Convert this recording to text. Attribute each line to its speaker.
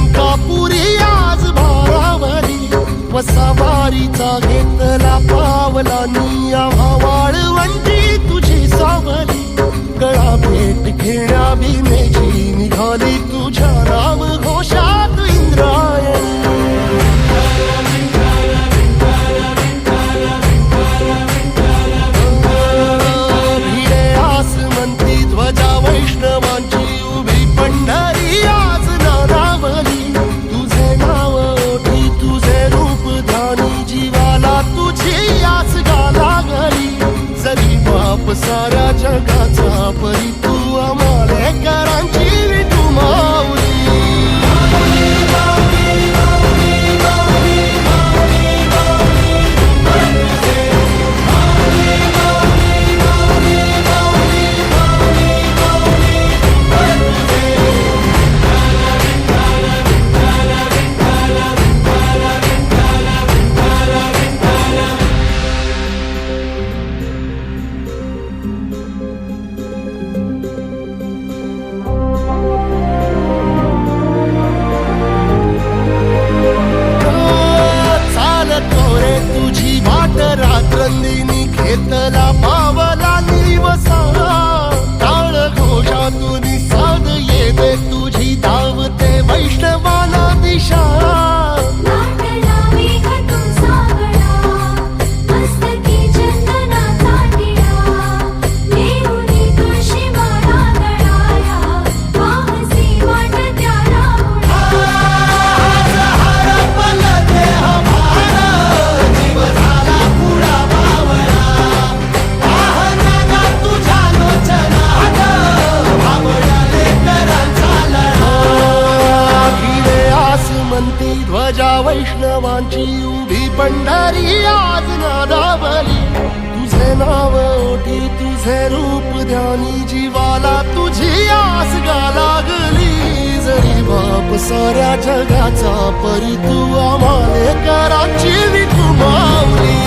Speaker 1: अंकापुरी आज भारावरी वसावारीचा घेतला पावला निया वाळवंटी तुझी सावली गळा भेट घेण्या भीमेची निघाली तुझ्या नाम घोषात इंद्रायणी भिडे आसमंती ध्वजा वैष्णवांची उभी पंढरी आज नानावली तुझे नाव ओठी तुझे रूप ध्यानी जीवाला तुझी आस गाला गली जरी बाप साऱ्या जगाचा परी तू आमालेकरांची विठू माऊली रात्रंदिनी घेतला पावला निवसा टाळ घोषातून साध येते तुझी धावते वैष्णवाला दिशा ध्वजा वैष्णवांची उभी पंढरी आज नादावली तुझे नाव ओठी तुझे रूप ध्यानी जीवाला तुझी आस गा लागली जरी बाप साऱ्या जगाचा परी तू आमालेकरांची विठू माऊली